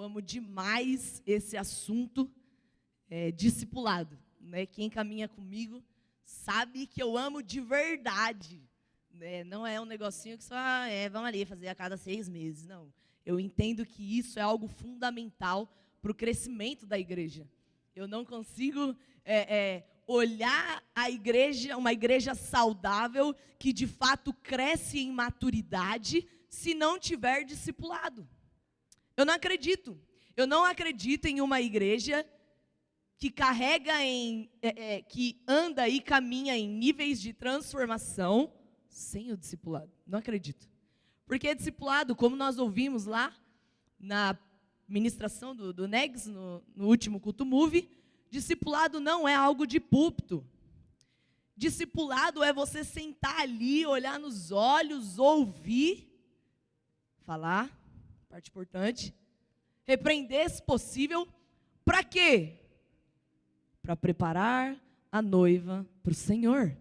amo demais esse assunto, discipulado, né? Quem caminha comigo sabe que eu amo de verdade, né? Não é um negocinho que só, vamos ali fazer a cada 6 meses, não. Eu entendo que isso é algo fundamental para o crescimento da igreja. Eu não consigo olhar a igreja, uma igreja saudável, que de fato cresce em maturidade, se não tiver discipulado. Eu não acredito. Eu não acredito em uma igreja que carrega que anda e caminha em níveis de transformação sem o discipulado. Não acredito. Porque discipulado, como nós ouvimos lá na ministração do Negs, no último culto Move, discipulado não é algo de púlpito. Discipulado é você sentar ali, olhar nos olhos, ouvir, falar, parte importante, repreender se possível, para quê? Para preparar a noiva para o Senhor.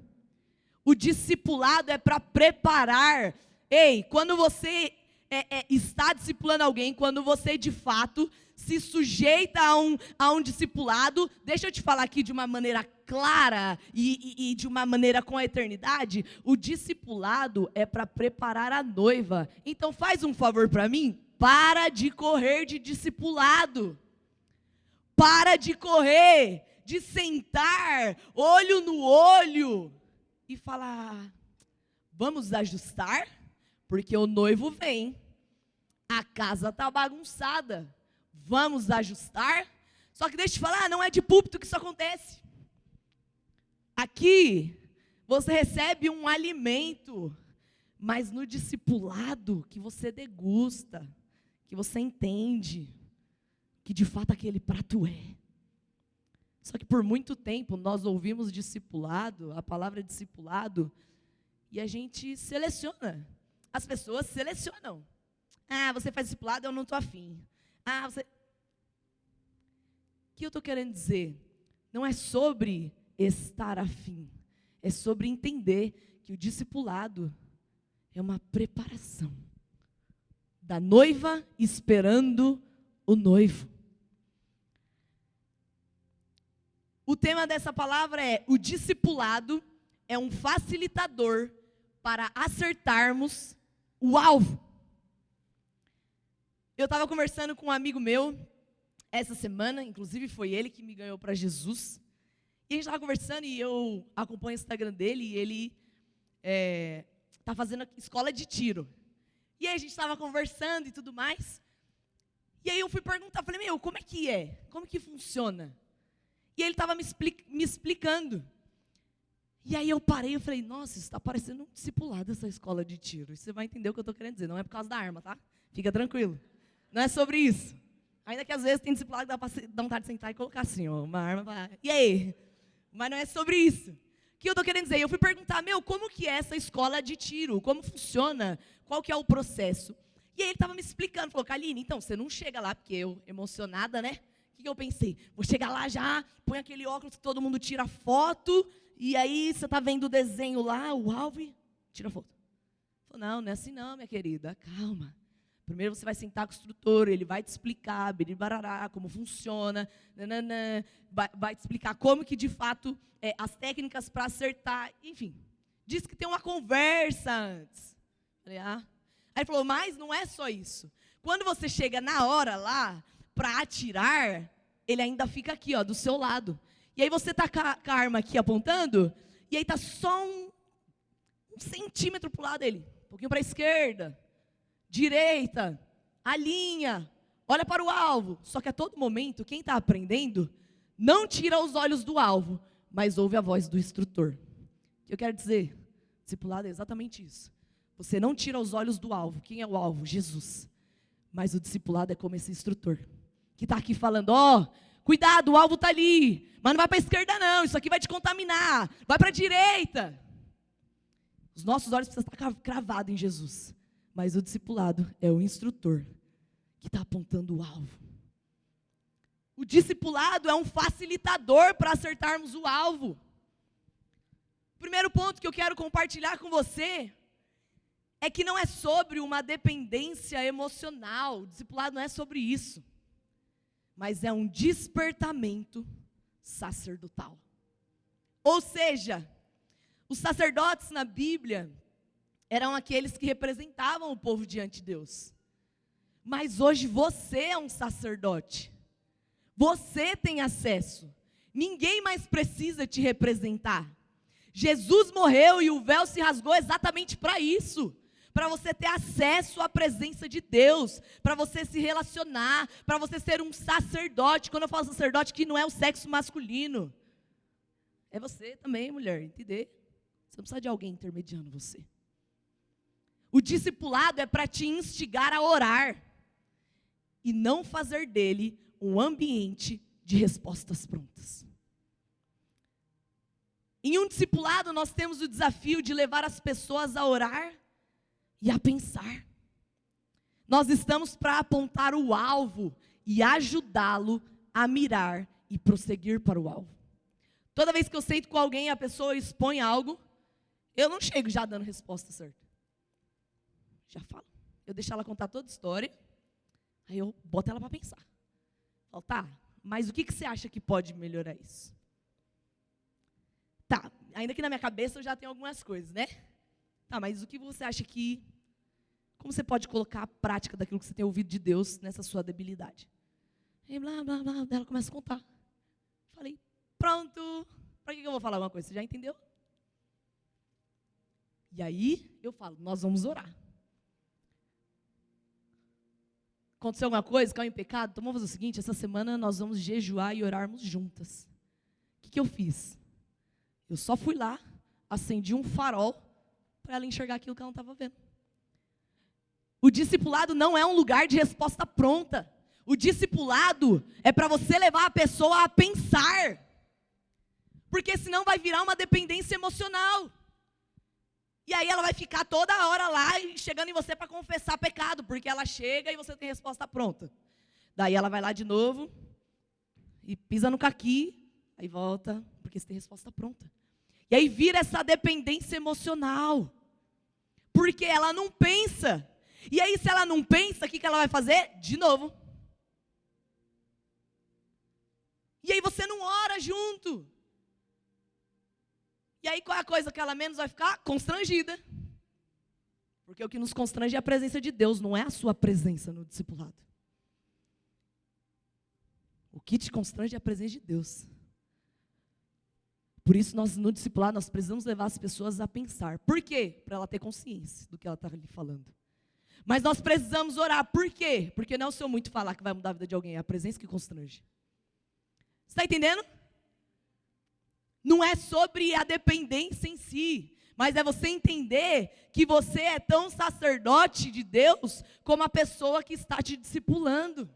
O discipulado é para preparar. Ei, quando você está discipulando alguém, quando você de fato se sujeita a um discipulado, deixa eu te falar aqui de uma maneira clara e de uma maneira com a eternidade, o discipulado é para preparar a noiva. Então faz um favor para mim, para de correr de discipulado, para de correr, de sentar, olho no olho, e falar, vamos ajustar, porque o noivo vem, a casa está bagunçada, vamos ajustar. Só que deixa eu te falar, não é de púlpito que isso acontece. Aqui, você recebe um alimento, mas no discipulado que você degusta, que você entende, que de fato aquele prato é. Só que por muito tempo nós ouvimos discipulado, a palavra discipulado, e a gente seleciona. As pessoas selecionam. Ah, você faz discipulado, eu não estou afim. Ah, você... O que eu estou querendo dizer? Não é sobre estar afim. É sobre entender que o discipulado é uma preparação da noiva esperando o noivo. O tema dessa palavra é: o discipulado é um facilitador para acertarmos o alvo. Eu estava conversando com um amigo meu essa semana, inclusive foi ele que me ganhou para Jesus. E a gente estava conversando e eu acompanho o Instagram dele e ele está fazendo escola de tiro. E aí a gente estava conversando e tudo mais. E aí eu fui perguntar, falei, como é que é? Como que funciona? E ele estava me explicando. E aí eu parei e falei, nossa, isso está parecendo um discipulado essa escola de tiro. E você vai entender o que eu estou querendo dizer, não é por causa da arma, tá? Fica tranquilo. Não é sobre isso. Ainda que às vezes tem discipulado que dá vontade de sentar e colocar assim, ó, uma arma para... E aí? Mas não é sobre isso. O que eu estou querendo dizer? Eu fui perguntar, como que é essa escola de tiro? Como funciona? Qual que é o processo? E aí ele estava me explicando, falou, Kaline, então você não chega lá, porque eu, emocionada, né? O que eu pensei? Vou chegar lá já, põe aquele óculos que todo mundo tira foto, e aí você está vendo o desenho lá, o alvo, e tira foto. Falei, não é assim não, minha querida, calma. Primeiro você vai sentar com o instrutor, ele vai te explicar, biribarará, como funciona, vai te explicar como que de fato, as técnicas para acertar, enfim. Diz que tem uma conversa antes. Falei, Aí ele falou, mas não é só isso. Quando você chega na hora lá, para atirar, ele ainda fica aqui, ó, do seu lado. E aí você está com a arma aqui apontando, e aí está só um centímetro para o lado dele, um pouquinho para a esquerda, direita, alinha, olha para o alvo. Só que a todo momento, quem está aprendendo, não tira os olhos do alvo, mas ouve a voz do instrutor. O que eu quero dizer? Discipulado é exatamente isso. Você não tira os olhos do alvo. Quem é o alvo? Jesus. Mas o discipulado é como esse instrutor, que está aqui falando, cuidado, o alvo está ali, mas não vai para a esquerda não, isso aqui vai te contaminar, vai para a direita. Os nossos olhos precisam estar cravados em Jesus, mas o discipulado é o instrutor, que está apontando o alvo. O discipulado é um facilitador para acertarmos o alvo. O primeiro ponto que eu quero compartilhar com você é que não é sobre uma dependência emocional. O discipulado não é sobre isso. mas é um despertamento sacerdotal. Ou seja, os sacerdotes na Bíblia eram aqueles que representavam o povo diante de Deus. Mas hoje você é um sacerdote. Você tem acesso. Ninguém mais precisa te representar. Jesus morreu e o véu se rasgou exatamente para isso. Para você ter acesso à presença de Deus, para você se relacionar, para você ser um sacerdote. Quando eu falo sacerdote, que não é o sexo masculino. É você também, mulher, entender? Você não precisa de alguém intermediando você. O discipulado é para te instigar a orar e não fazer dele um ambiente de respostas prontas. Em um discipulado, nós temos o desafio de levar as pessoas a orar e a pensar. Nós estamos para apontar o alvo e ajudá-lo a mirar e prosseguir para o alvo. Toda vez que eu sento com alguém e a pessoa expõe algo, eu não chego já dando resposta certa. Já falo. Eu deixo ela contar toda a história, aí eu boto ela para pensar. Falo, tá, mas o que você acha que pode melhorar isso? Tá, ainda que na minha cabeça eu já tenho algumas coisas, né? Tá, mas o que você acha que... Como você pode colocar a prática daquilo que você tem ouvido de Deus nessa sua debilidade? E blá, blá, blá, ela começa a contar. Falei, pronto. Para que eu vou falar alguma coisa? Você já entendeu? E aí, eu falo, nós vamos orar. Aconteceu alguma coisa, caiu em pecado? Então vamos fazer o seguinte, essa semana nós vamos jejuar e orarmos juntas. O que eu fiz? Eu só fui lá, acendi um farol, para ela enxergar aquilo que ela não estava vendo. O discipulado não é um lugar de resposta pronta. O discipulado é para você levar a pessoa a pensar. Porque senão vai virar uma dependência emocional. E aí ela vai ficar toda hora lá e chegando em você para confessar pecado, porque ela chega e você tem resposta pronta. Daí ela vai lá de novo e pisa no caqui, aí volta, porque você tem resposta pronta. E aí vira essa dependência emocional. Porque ela não pensa. E aí se ela não pensa, o que ela vai fazer? De novo. E aí você não ora junto. E aí qual é a coisa que ela menos vai ficar? Constrangida. Porque o que nos constrange é a presença de Deus, não é a sua presença no discipulado. O que te constrange é a presença de Deus. Por isso, no discipulado, nós precisamos levar as pessoas a pensar. Por quê? Para ela ter consciência do que ela está ali falando. Mas nós precisamos orar. Por quê? Porque não é o seu muito falar que vai mudar a vida de alguém, é a presença que constrange. Você está entendendo? Não é sobre a dependência em si, mas é você entender que você é tão sacerdote de Deus como a pessoa que está te discipulando.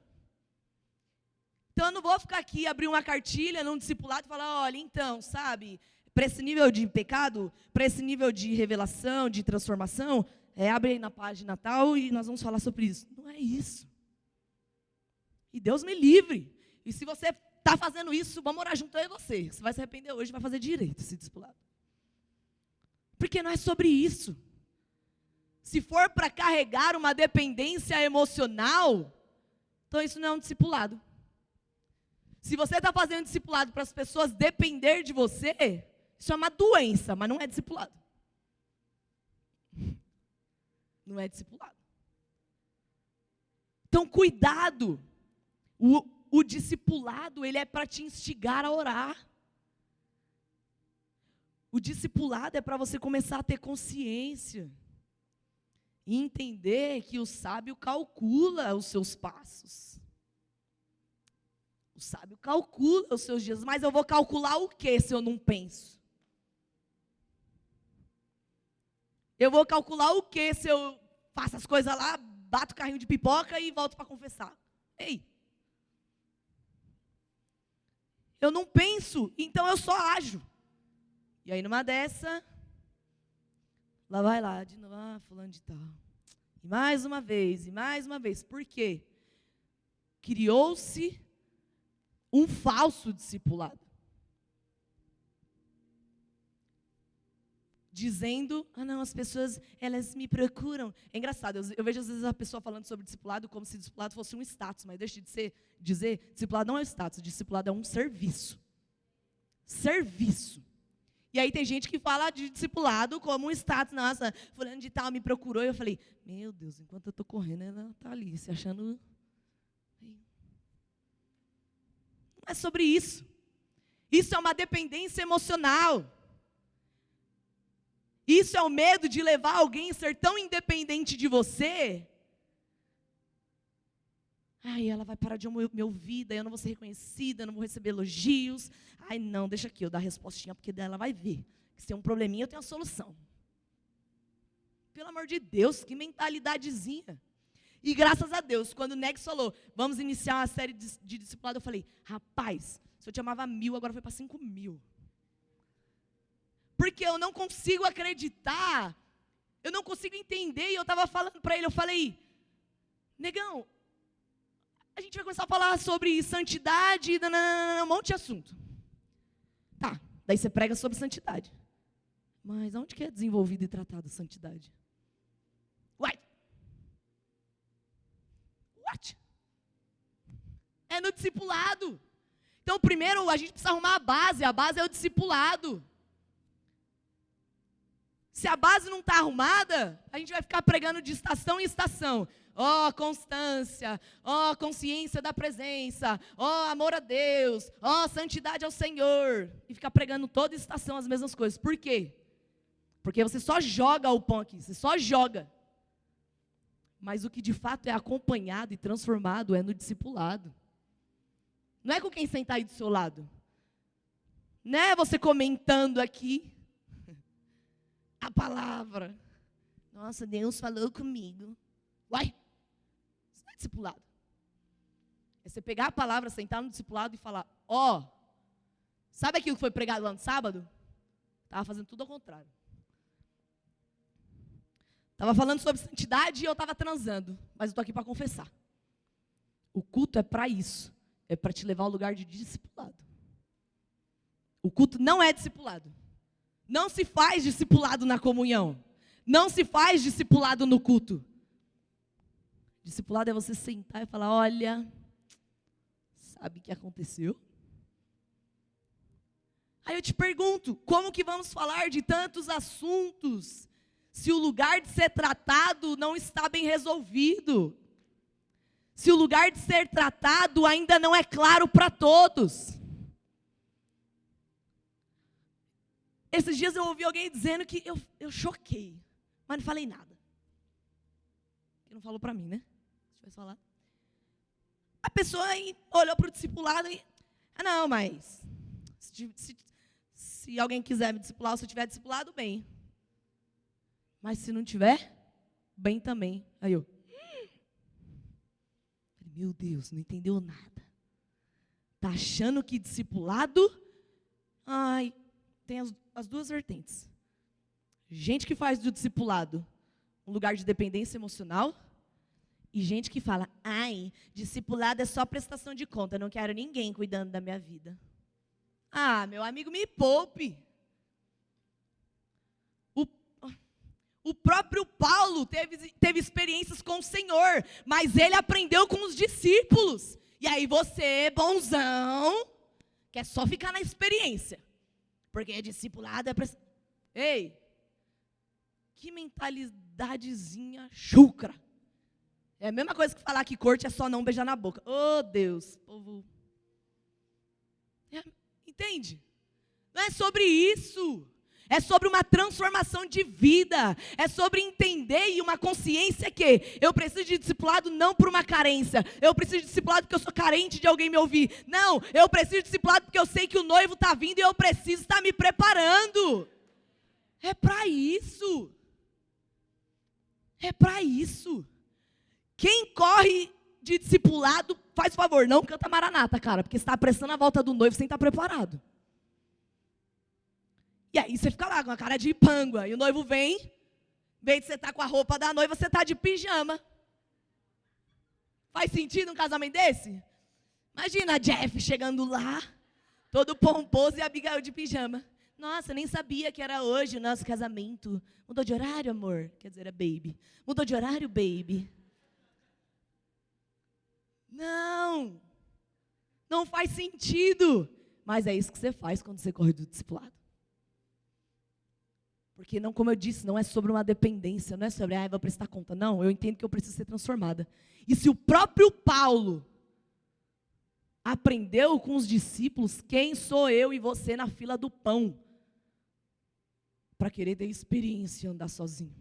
Então eu não vou ficar aqui, abrir uma cartilha num discipulado e falar, olha, então, sabe, para esse nível de pecado, para esse nível de revelação, de transformação, abre aí na página tal e nós vamos falar sobre isso. Não é isso. E Deus me livre. E se você está fazendo isso, vamos orar junto eu e você. Você vai se arrepender hoje, vai fazer direito esse discipulado. Porque não é sobre isso. Se for para carregar uma dependência emocional, então isso não é um discipulado. Se você está fazendo discipulado para as pessoas depender de você, isso é uma doença, mas não é discipulado. Não é discipulado. Então, cuidado. O discipulado, ele é para te instigar a orar. O discipulado é para você começar a ter consciência. E entender que o sábio calcula os seus passos. O sábio calcula os seus dias. Mas eu vou calcular o que se eu não penso? Eu vou calcular o que se eu faço as coisas lá, bato o carrinho de pipoca e volto para confessar? Ei! Eu não penso, então eu só ajo. E aí numa dessa, lá vai lá, de novo, fulano de tal. E mais uma vez, e mais uma vez. Por quê? Criou-se um falso discipulado. dizendo, não, as pessoas, elas me procuram. É engraçado, eu vejo às vezes a pessoa falando sobre discipulado como se discipulado fosse um status, mas deixa de dizer, discipulado não é um status, discipulado é um serviço. Serviço. E aí tem gente que fala de discipulado como um status. Nossa, fulano de tal me procurou, e eu falei, meu Deus, enquanto eu estou correndo, ela está ali, se achando... Não é sobre isso. Isso é uma dependência emocional. Isso é o medo de levar alguém a ser tão independente de você. Ai, ela vai parar de me ouvir, daí eu não vou ser reconhecida, eu não vou receber elogios. Ai, não, deixa aqui, eu dar a respostinha, porque daí ela vai ver. Se tem um probleminha, eu tenho a solução. Pelo amor de Deus, que mentalidadezinha. E graças a Deus, quando o Nex falou, vamos iniciar uma série de discipulado, eu falei, rapaz, se eu te amava 1.000, agora foi para 5.000. Porque eu não consigo acreditar, eu não consigo entender, e eu estava falando para ele, eu falei, negão, a gente vai começar a falar sobre santidade, um monte de assunto. Tá, daí você prega sobre santidade. Mas onde que é desenvolvido e tratado a santidade? What? É no discipulado. Então, primeiro, a gente precisa arrumar a base é o discipulado. Se a base não está arrumada, a gente vai ficar pregando de estação em estação. Constância, consciência da presença, amor a Deus, santidade ao Senhor. E ficar pregando toda estação as mesmas coisas. Por quê? Porque você só joga o pão aqui, você só joga. Mas o que de fato é acompanhado e transformado é no discipulado. Não é com quem sentar aí do seu lado. Não é você comentando aqui a palavra. Nossa, Deus falou comigo. Uai, isso não é discipulado. É você pegar a palavra, sentar no discipulado e falar, sabe aquilo que foi pregado lá no sábado? Estava fazendo tudo ao contrário. Estava falando sobre santidade e eu estava transando, mas eu estou aqui para confessar. O culto é para isso, é para te levar ao lugar de discipulado. O culto não é discipulado. Não se faz discipulado na comunhão. Não se faz discipulado no culto. Discipulado é você sentar e falar, olha, sabe o que aconteceu? Aí eu te pergunto, como que vamos falar de tantos assuntos se o lugar de ser tratado não está bem resolvido? Se o lugar de ser tratado ainda não é claro para todos? Esses dias eu ouvi alguém dizendo que eu choquei, mas não falei nada. Ele não falou para mim, né? Se tivesse falado. A pessoa olhou para o discipulado e, não, mas se alguém quiser me discipular, ou se eu tiver discipulado, bem. Mas se não tiver, bem também. Aí eu, meu Deus, não entendeu nada. Está achando que discipulado, tem as duas vertentes. Gente que faz do discipulado um lugar de dependência emocional, e gente que fala, discipulado é só prestação de conta, eu não quero ninguém cuidando da minha vida. Meu amigo, me poupe. O próprio Paulo teve experiências com o Senhor, mas ele aprendeu com os discípulos. E aí você, bonzão, quer só ficar na experiência. Porque discipulado é... Ei, que mentalidadezinha chucra. É a mesma coisa que falar que corte é só não beijar na boca. Deus, povo. Entende? Não é sobre isso. É sobre uma transformação de vida. É sobre entender e uma consciência que eu preciso de discipulado não por uma carência. Eu preciso de discipulado porque eu sou carente de alguém me ouvir. Não, eu preciso de discipulado porque eu sei que o noivo está vindo e eu preciso estar me preparando. É para isso. É para isso. Quem corre de discipulado, faz favor, não canta Maranata, cara, porque você está apressando a volta do noivo sem estar preparado. E aí você fica lá com a cara de pangua, e o noivo vem, em vez de você estar com a roupa da noiva, você está de pijama. Faz sentido um casamento desse? Imagina a Jeff chegando lá, todo pomposo e a Abigail de pijama. Nossa, nem sabia que era hoje o nosso casamento. Mudou de horário, amor? Quer dizer, é baby. Mudou de horário, baby? Não. Não faz sentido. Mas é isso que você faz quando você corre do discipulado. Porque, não, como eu disse, não é sobre uma dependência, não é sobre, vou prestar conta. Não, eu entendo que eu preciso ser transformada. E se o próprio Paulo aprendeu com os discípulos, quem sou eu e você na fila do pão para querer ter experiência e andar sozinho?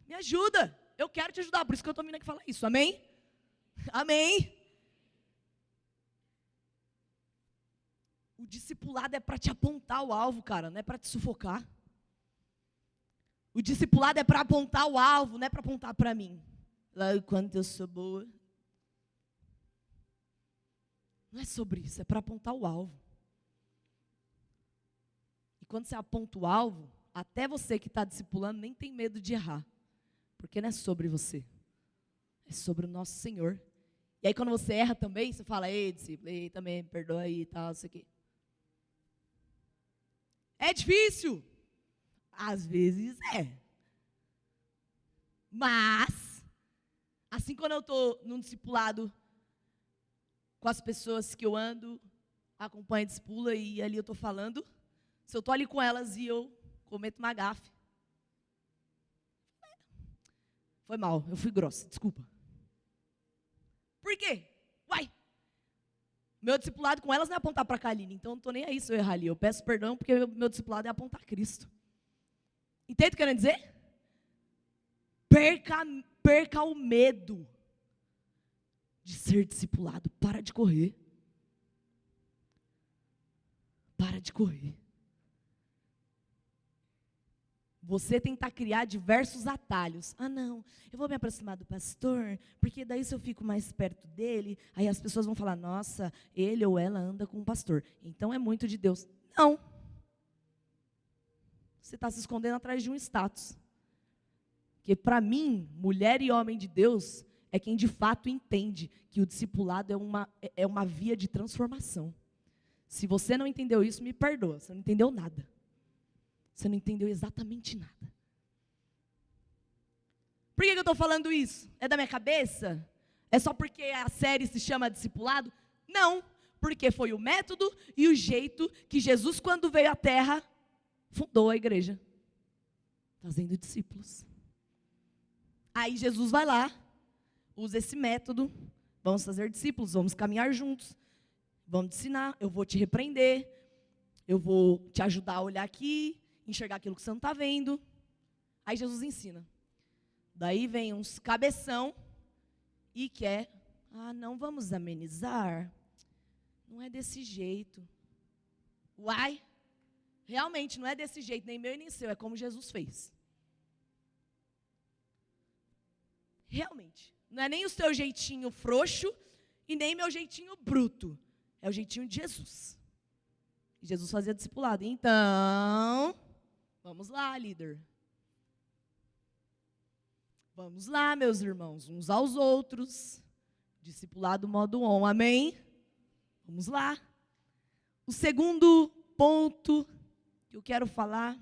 Me ajuda, eu quero te ajudar, por isso que eu estou vindo aqui falar isso, amém? Amém? O discipulado é para te apontar o alvo, cara, não é para te sufocar. O discipulado é para apontar o alvo, não é para apontar para mim. Lá o quanto eu sou boa. Não é sobre isso, é para apontar o alvo. E quando você aponta o alvo, até você que está discipulando nem tem medo de errar. Porque não é sobre você. É sobre o nosso Senhor. E aí quando você erra também, você fala, ei, discípulo, ei, também, me perdoa aí e tal, isso aqui. É difícil? Às vezes é. Mas, assim quando eu estou num discipulado com as pessoas que eu ando, acompanho a discipula e ali eu estou falando, se eu estou ali com elas e eu cometo uma gafe. Foi mal, eu fui grossa, desculpa. Por quê? Uai, meu discipulado com elas não é apontar para a Kaline, então eu não estou nem aí se eu errar ali. Eu peço perdão porque meu discipulado é apontar Cristo. Entende o que eu quero dizer? Perca o medo de ser discipulado. Para de correr. Para de correr. Você tentar criar diversos atalhos. Não, eu vou me aproximar do pastor, porque daí se eu fico mais perto dele, aí as pessoas vão falar, nossa, ele ou ela anda com o pastor, então é muito de Deus. Não. Você está se escondendo atrás de um status. Porque para mim, mulher e homem de Deus, é quem de fato entende que o discipulado é uma via de transformação. Se você não entendeu isso, me perdoa, você não entendeu nada. Você não entendeu exatamente nada. Por que eu estou falando isso? É da minha cabeça? É só porque a série se chama Discipulado? Não, porque foi o método e o jeito que Jesus, quando veio à Terra, fundou a igreja, fazendo discípulos. Aí Jesus vai lá, usa esse método, vamos fazer discípulos, vamos caminhar juntos, vamos te ensinar, eu vou te repreender, eu vou te ajudar a olhar aqui, enxergar aquilo que você não está vendo. Aí Jesus ensina. Daí vem uns cabeção e quer, não vamos amenizar, não é desse jeito. Uai, realmente não é desse jeito, nem meu e nem seu, é como Jesus fez. Realmente, não é nem o seu jeitinho frouxo e nem meu jeitinho bruto, é o jeitinho de Jesus. E Jesus fazia discipulado. Então, vamos lá, líder. Vamos lá, meus irmãos, uns aos outros. Discipulado modo on, amém? Vamos lá. O segundo ponto que eu quero falar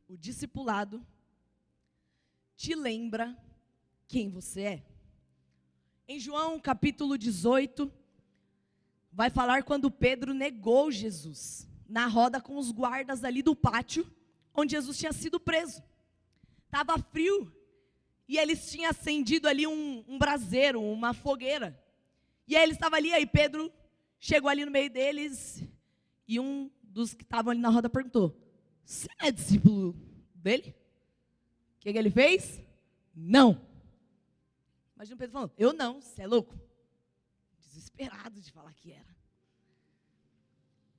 o discipulado te lembra quem você é. Em João capítulo 18, vai falar quando Pedro negou Jesus, na roda com os guardas ali do pátio, onde Jesus tinha sido preso. Estava frio, e eles tinham acendido ali um braseiro, uma fogueira. E aí ele estava ali, aí Pedro chegou ali no meio deles, e um dos que estavam ali na roda perguntou, você não é discípulo dele? O que ele fez? Não. Imagina o Pedro falando, eu não, você é louco? Desesperado de falar que era.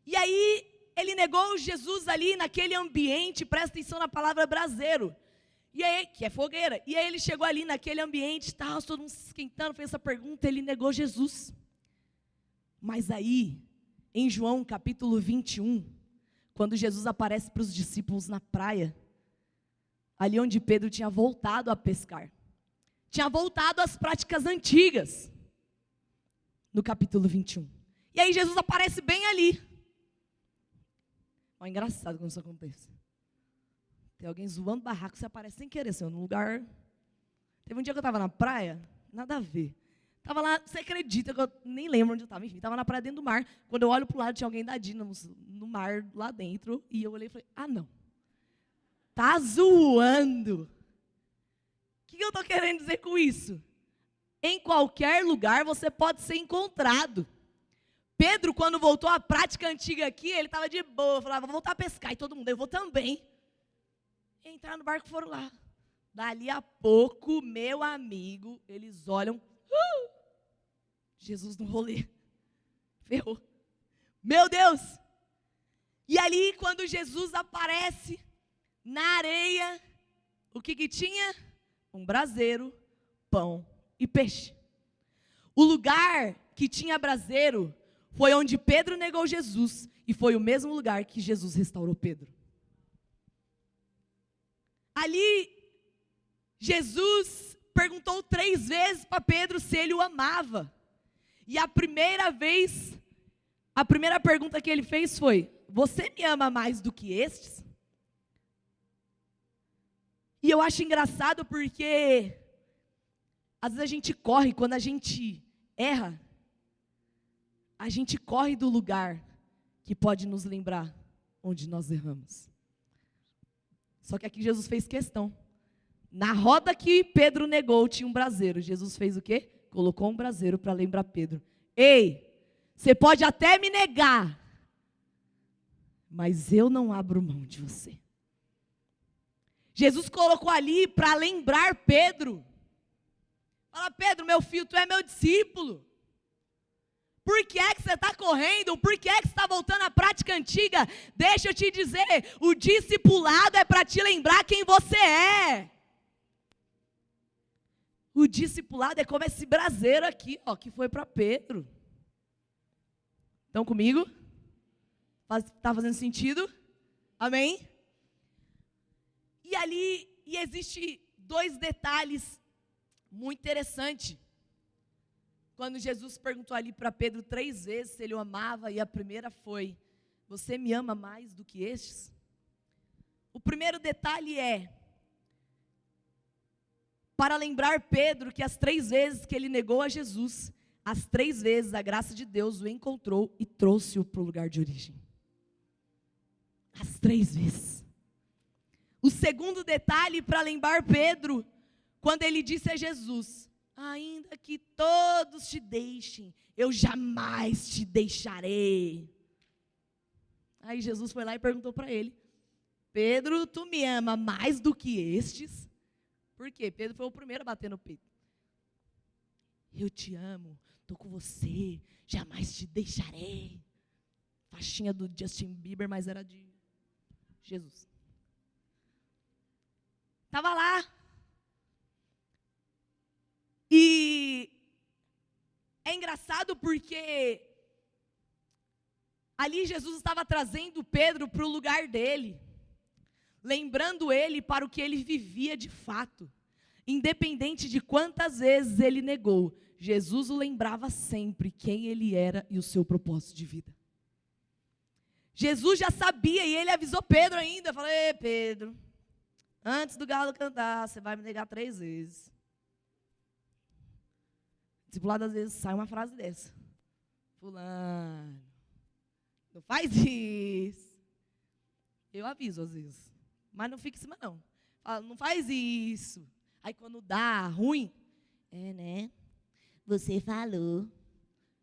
E aí, ele negou Jesus ali naquele ambiente, presta atenção na palavra braseiro, e aí, que é fogueira. E aí ele chegou ali naquele ambiente, tal, todo mundo se esquentando, fez essa pergunta, ele negou Jesus. Mas aí, em João capítulo 21, quando Jesus aparece para os discípulos na praia, ali onde Pedro tinha voltado a pescar, tinha voltado às práticas antigas. no capítulo 21. E aí Jesus aparece bem ali. É engraçado quando isso acontece. Tem alguém zoando barraco, você aparece sem querer, assim, num lugar... Teve um dia que eu estava na praia, nada a ver. Estava lá, você acredita que eu nem lembro onde eu estava, enfim, estava na praia dentro do mar. Quando eu olho para o lado, tinha alguém da Dínamos no mar, lá dentro, e eu olhei e falei, não. Tá zoando. O que eu estou querendo dizer com isso? Em qualquer lugar você pode ser encontrado. Pedro, quando voltou à prática antiga aqui, ele estava de boa, falava, vou voltar a pescar, e todo mundo, eu vou também. Entraram no barco e foram lá. Dali a pouco, meu amigo, eles olham, Jesus no rolê, ferrou. Meu Deus! E ali, quando Jesus aparece na areia, o que tinha? Um braseiro, pão e peixe. O lugar que tinha braseiro foi onde Pedro negou Jesus, e foi o mesmo lugar que Jesus restaurou Pedro. Ali, Jesus perguntou 3 vezes para Pedro se ele o amava. E a primeira pergunta que ele fez foi, você me ama mais do que estes? E eu acho engraçado porque, às vezes a gente corre, quando a gente erra, a gente corre do lugar que pode nos lembrar onde nós erramos. Só que aqui Jesus fez questão. Na roda que Pedro negou, tinha um braseiro. Jesus fez o quê? Colocou um braseiro para lembrar Pedro. Ei, você pode até me negar, mas eu não abro mão de você. Jesus colocou ali para lembrar Pedro. Fala, Pedro, meu filho, tu é meu discípulo. Por que é que você está correndo? Por que é que você está voltando à prática antiga? Deixa eu te dizer, o discipulado é para te lembrar quem você é. O discipulado é como esse braseiro aqui, que foi para Pedro. Estão comigo? Está fazendo sentido? Amém? E ali, existe 2 detalhes muito interessantes. Quando Jesus perguntou ali para Pedro 3 vezes se ele o amava, e a primeira foi, você me ama mais do que estes? O primeiro detalhe é, para lembrar Pedro que as 3 vezes que ele negou a Jesus, as 3 vezes a graça de Deus o encontrou e trouxe-o para o lugar de origem. As 3 vezes. O segundo detalhe para lembrar Pedro, quando ele disse a Jesus, ainda que todos te deixem, eu jamais te deixarei. Aí Jesus foi lá e perguntou para ele, Pedro, tu me ama mais do que estes? Por quê? Pedro foi o primeiro a bater no peito. Eu te amo, estou com você, jamais te deixarei. Faixinha do Justin Bieber, mas era de Jesus. Estava lá. E é engraçado porque ali Jesus estava trazendo Pedro para o lugar dele, lembrando ele para o que ele vivia de fato. Independente de quantas vezes ele negou, Jesus o lembrava sempre quem ele era e o seu propósito de vida. Jesus já sabia e ele avisou Pedro ainda, falou, ei Pedro, antes do galo cantar, você vai me negar 3 vezes. Discipulado às vezes sai uma frase dessa. Fulano, não faz isso. Eu aviso às vezes, mas não fica em cima não. Fala, não faz isso. Aí quando dá ruim, né? Você falou.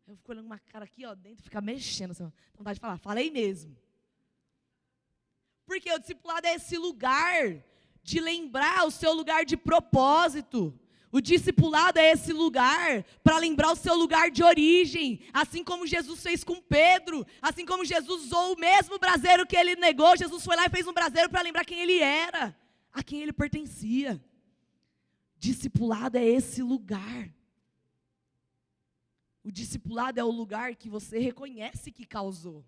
Eu fico olhando uma cara aqui, dentro, fica mexendo. Assim, vontade de falar, falei mesmo. Porque o discipulado é esse lugar de lembrar o seu lugar de propósito. O discipulado é esse lugar para lembrar o seu lugar de origem. Assim como Jesus fez com Pedro. Assim como Jesus usou o mesmo braseiro que ele negou. Jesus foi lá e fez um braseiro para lembrar quem ele era. A quem ele pertencia. Discipulado é esse lugar. O discipulado é o lugar que você reconhece que causou,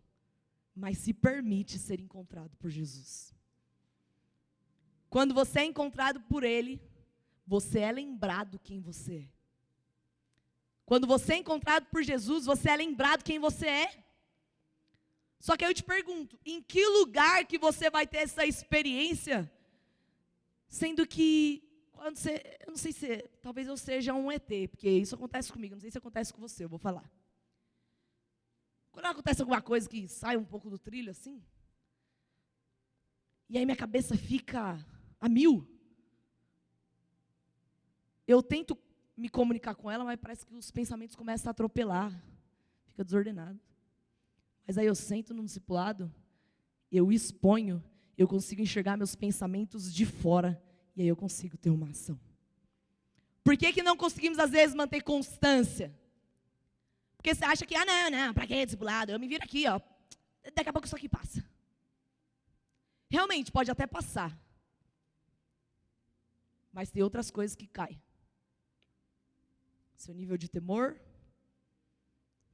mas se permite ser encontrado por Jesus. Quando você é encontrado por Ele, você é lembrado quem você é. Quando você é encontrado por Jesus, você é lembrado quem você é. Só que aí eu te pergunto, em que lugar que você vai ter essa experiência, sendo que, quando você, eu não sei se, talvez eu seja um ET, porque isso acontece comigo, não sei se acontece com você, eu vou falar. Quando acontece alguma coisa que sai um pouco do trilho assim, e aí minha cabeça fica a mil, eu tento me comunicar com ela, mas parece que os pensamentos começam a atropelar, fica desordenado. Mas aí eu sento no discipulado, eu exponho, eu consigo enxergar meus pensamentos de fora, e aí eu consigo ter uma ação. Por que não conseguimos às vezes manter constância? Porque você acha que, não, para que discipulado? Eu me viro aqui, ó, daqui a pouco isso aqui passa. Realmente, pode até passar. Mas tem outras coisas que caem. Seu nível de temor,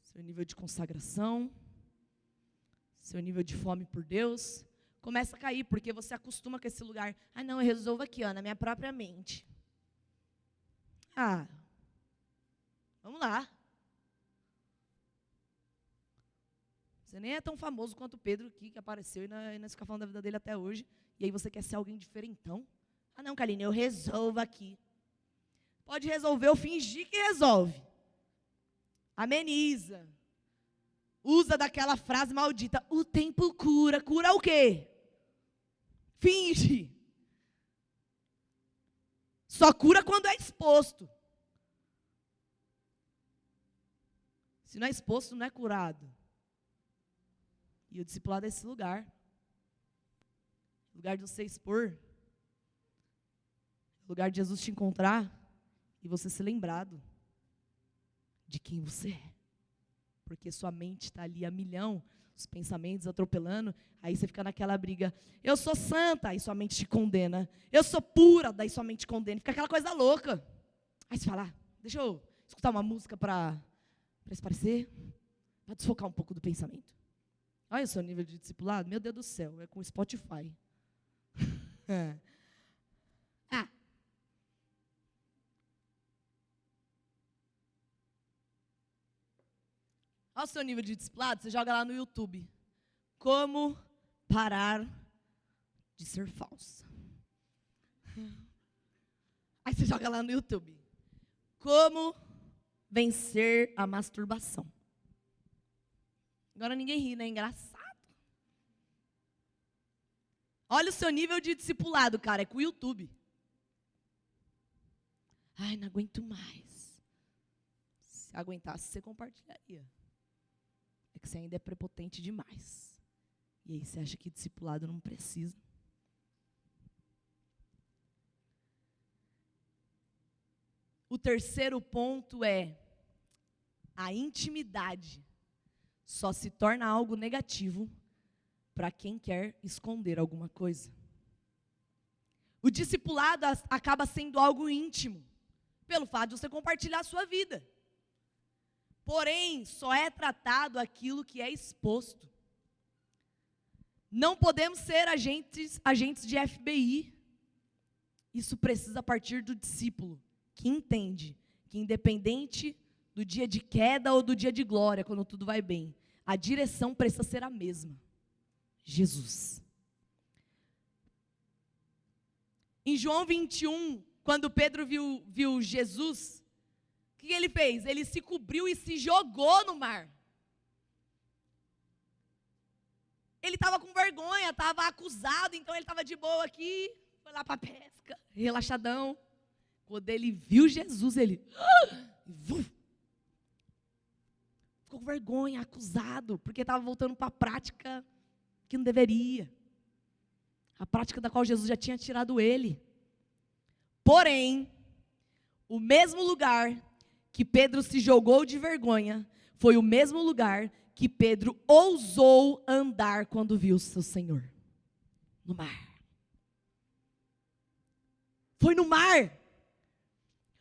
seu nível de consagração, seu nível de fome por Deus, começa a cair, porque você acostuma com esse lugar. Não, eu resolvo aqui, ó, na minha própria mente. Vamos lá. Você nem é tão famoso quanto o Pedro aqui, que apareceu e nós ficamos falando da vida dele até hoje. E aí você quer ser alguém diferentão? Não, Kaline, eu resolvo aqui. Pode resolver ou fingir que resolve. Ameniza. Usa daquela frase maldita, o tempo cura. Cura o quê? Finge. Só cura quando é exposto. Se não é exposto, não é curado. E o discipulado é esse lugar. Lugar de você expor. Lugar de Jesus te encontrar e você ser lembrado de quem você é. Porque sua mente está ali a milhão, os pensamentos atropelando, aí você fica naquela briga, eu sou santa, aí sua mente te condena, eu sou pura, daí sua mente te condena, fica aquela coisa louca. Aí você fala, deixa eu escutar uma música para esparecer, para desfocar um pouco do pensamento. Olha o seu nível de discipulado, meu Deus do céu, é com Spotify. Olha o seu nível de discipulado, você joga lá no YouTube. Como parar de ser falsa. Aí você joga lá no YouTube. Como vencer a masturbação. Agora ninguém ri, né? Engraçado. Olha o seu nível de discipulado, cara, é com o YouTube. Não aguento mais. Se aguentasse, você compartilharia. É que você ainda é prepotente demais. E aí você acha que discipulado não precisa. O terceiro ponto é a intimidade só se torna algo negativo para quem quer esconder alguma coisa. O discipulado acaba sendo algo íntimo, pelo fato de você compartilhar a sua vida. Porém, só é tratado aquilo que é exposto. Não podemos ser agentes de FBI. Isso precisa partir do discípulo, que entende que independente do dia de queda ou do dia de glória, quando tudo vai bem, a direção precisa ser a mesma. Jesus. Em João 21, quando Pedro viu Jesus, o que ele fez? Ele se cobriu e se jogou no mar. Ele estava com vergonha, estava acusado, então ele estava de boa aqui, foi lá para a pesca, relaxadão. Quando ele viu Jesus, ele ficou com vergonha, acusado, porque estava voltando para a prática que não deveria. A prática da qual Jesus já tinha tirado ele. Porém, o mesmo lugar que Pedro se jogou de vergonha, foi o mesmo lugar que Pedro ousou andar quando viu o seu Senhor. No mar. Foi no mar.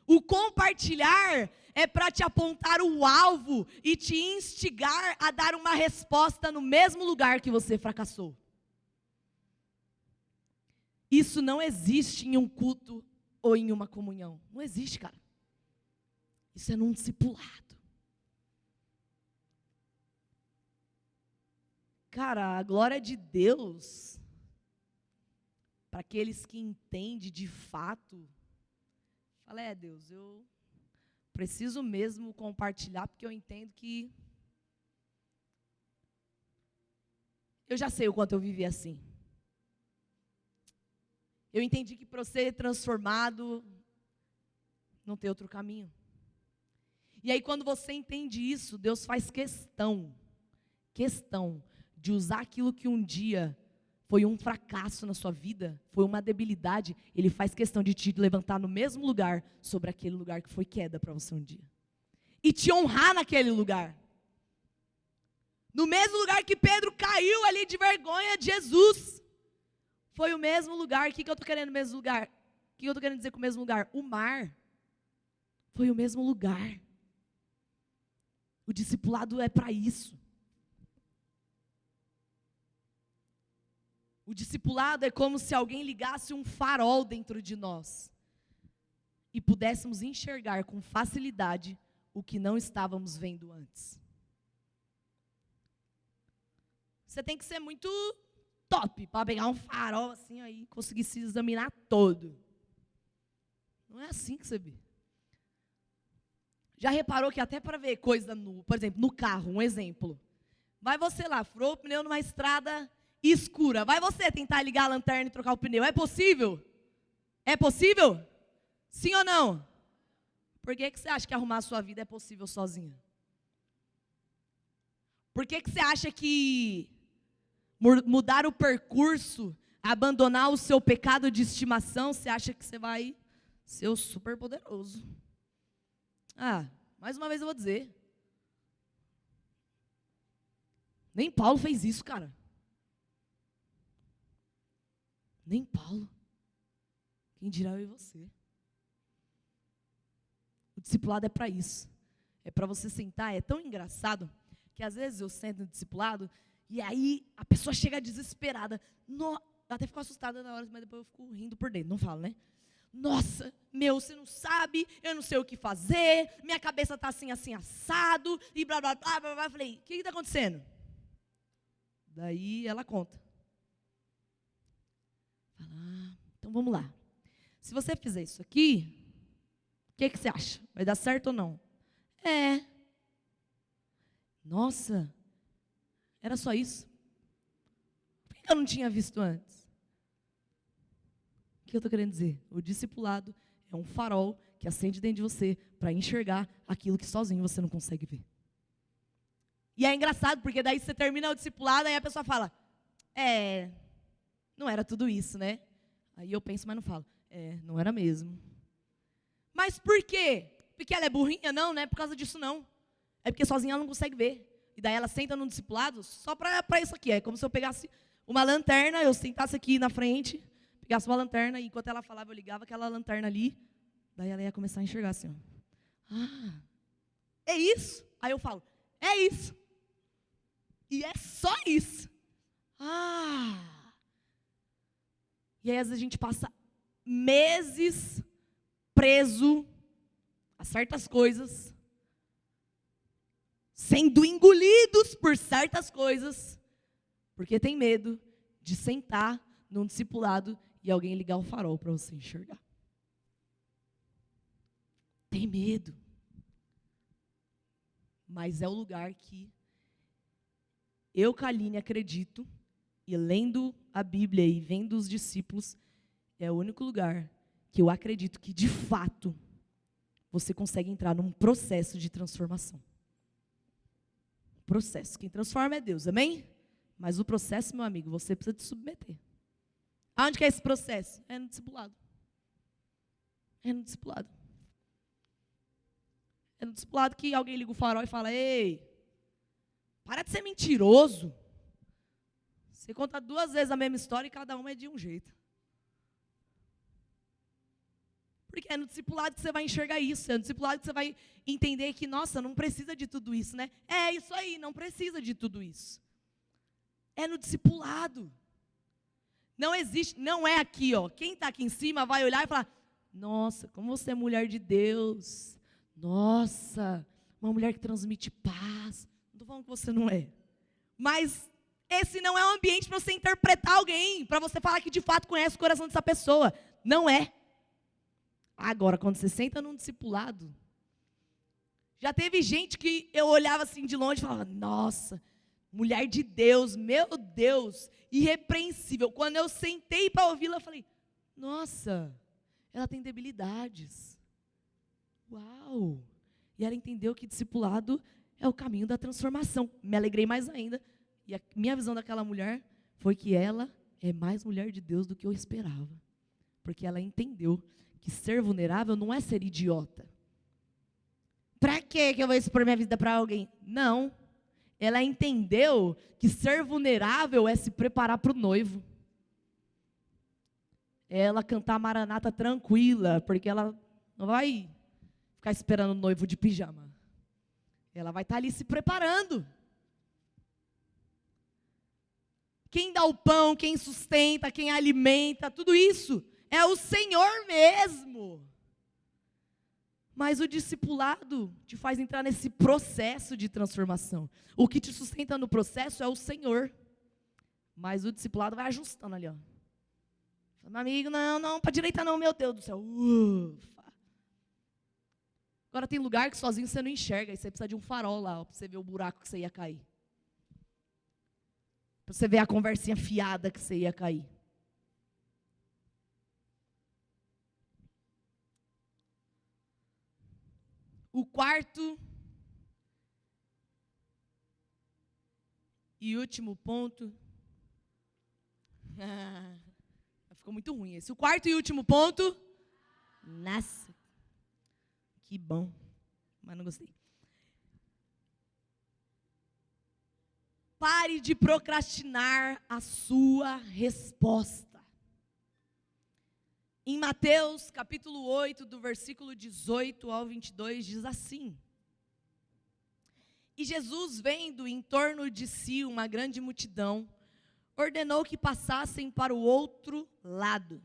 O compartilhar é para te apontar o alvo e te instigar a dar uma resposta no mesmo lugar que você fracassou. Isso não existe em um culto ou em uma comunhão. Não existe, cara. Isso é num discipulado. Cara, a glória de Deus, para aqueles que entendem de fato, fala, Deus, eu preciso mesmo compartilhar, porque eu entendo que eu já sei o quanto eu vivi assim. Eu entendi que para eu ser transformado, não tem outro caminho. E aí quando você entende isso, Deus faz questão de usar aquilo que um dia foi um fracasso na sua vida, foi uma debilidade, Ele faz questão de te levantar no mesmo lugar, sobre aquele lugar que foi queda para você um dia. E te honrar naquele lugar. No mesmo lugar que Pedro caiu ali de vergonha de Jesus. Foi o mesmo lugar. O que eu estou querendo no mesmo lugar? O que eu estou querendo dizer com o mesmo lugar? O mar foi o mesmo lugar. O discipulado é para isso. O discipulado é como se alguém ligasse um farol dentro de nós e pudéssemos enxergar com facilidade o que não estávamos vendo antes. Você tem que ser muito top para pegar um farol assim aí e conseguir se examinar todo. Não é assim que você vê. Já reparou que até para ver coisa, por exemplo, no carro, um exemplo. Vai você lá, furou o pneu numa estrada escura. Vai você tentar ligar a lanterna e trocar o pneu. É possível? É possível? Sim ou não? Por que você acha que arrumar a sua vida é possível sozinha? Por que você acha que mudar o percurso, abandonar o seu pecado de estimação, você acha que você vai ser o super poderoso? Mais uma vez eu vou dizer. Nem Paulo fez isso, cara. Nem Paulo. Quem dirá eu e você? O discipulado é para isso. É para você sentar. É tão engraçado que às vezes eu sento no discipulado e aí a pessoa chega desesperada. Eu até fico assustada na hora, mas depois eu fico rindo por dentro. Não falo, né? Nossa, você não sabe, eu não sei o que fazer, minha cabeça está assim, assado, e blá, blá, blá, blá, blá. Eu falei, o que está acontecendo? Daí ela conta. Fala, então vamos lá. Se você fizer isso aqui, o que você acha? Vai dar certo ou não? Nossa, era só isso? Por que eu não tinha visto antes? O que eu estou querendo dizer? O discipulado é um farol que acende dentro de você para enxergar aquilo que sozinho você não consegue ver. E é engraçado, porque daí você termina o discipulado, aí a pessoa fala, não era tudo isso, né? Aí eu penso, mas não falo, não era mesmo. Mas por quê? Porque ela é burrinha? Não é por causa disso não. É porque sozinha ela não consegue ver. E daí ela senta num discipulado só para isso aqui. É como se eu pegasse uma lanterna, eu sentasse aqui na frente, pegasse uma lanterna, e enquanto ela falava, eu ligava aquela lanterna ali, daí ela ia começar a enxergar assim, ó. É isso? Aí eu falo, é isso. E é só isso. E aí às vezes a gente passa meses preso a certas coisas, sendo engolidos por certas coisas, porque tem medo de sentar num discipulado e alguém ligar o farol para você enxergar. Tem medo. Mas é o lugar que eu, Kaline, acredito, e lendo a Bíblia e vendo os discípulos, é o único lugar que eu acredito que, de fato, você consegue entrar num processo de transformação. Processo. Quem transforma é Deus, amém? Mas o processo, meu amigo, você precisa te submeter. Aonde que é esse processo? É no discipulado. É no discipulado. É no discipulado que alguém liga o farol e fala, ei, para de ser mentiroso. Você conta 2 vezes a mesma história e cada uma é de um jeito. Porque é no discipulado que você vai enxergar isso. É no discipulado que você vai entender que, nossa, não precisa de tudo isso, né? É isso aí, não precisa de tudo isso. É no discipulado. Não existe, não é aqui, ó. Quem está aqui em cima vai olhar e falar, nossa, como você é mulher de Deus. Nossa, uma mulher que transmite paz. Não estou falando que você não é. Mas esse não é um ambiente para você interpretar alguém, para você falar que de fato conhece o coração dessa pessoa. Não é. Agora, quando você senta num discipulado, já teve gente que eu olhava assim de longe e falava, nossa, mulher de Deus, meu Deus, irrepreensível. Quando eu sentei para ouvi-la, eu falei, nossa, ela tem debilidades. Uau! E ela entendeu que discipulado é o caminho da transformação. Me alegrei mais ainda. E a minha visão daquela mulher foi que ela é mais mulher de Deus do que eu esperava. Porque ela entendeu que ser vulnerável não é ser idiota. Para que eu vou expor minha vida para alguém? Não. Ela entendeu que ser vulnerável é se preparar para o noivo. É ela cantar Maranata tranquila, porque ela não vai ficar esperando o noivo de pijama. Ela vai estar ali se preparando. Quem dá o pão, quem sustenta, quem alimenta, tudo isso é o Senhor mesmo. Mas o discipulado te faz entrar nesse processo de transformação. O que te sustenta no processo é o Senhor. Mas o discipulado vai ajustando ali, ó. Meu amigo, não, para a direita não, meu Deus do céu. Ufa. Agora tem lugar que sozinho você não enxerga, e você precisa de um farol lá, para você ver o buraco que você ia cair. Para você ver a conversinha fiada que você ia cair. O quarto e último ponto. Ficou muito ruim esse. O quarto e último ponto. Nossa, que bom. Mas não gostei. Pare de procrastinar a sua resposta. Em Mateus, capítulo 8, do versículo 18 ao 22, diz assim: E Jesus, vendo em torno de si uma grande multidão, ordenou que passassem para o outro lado.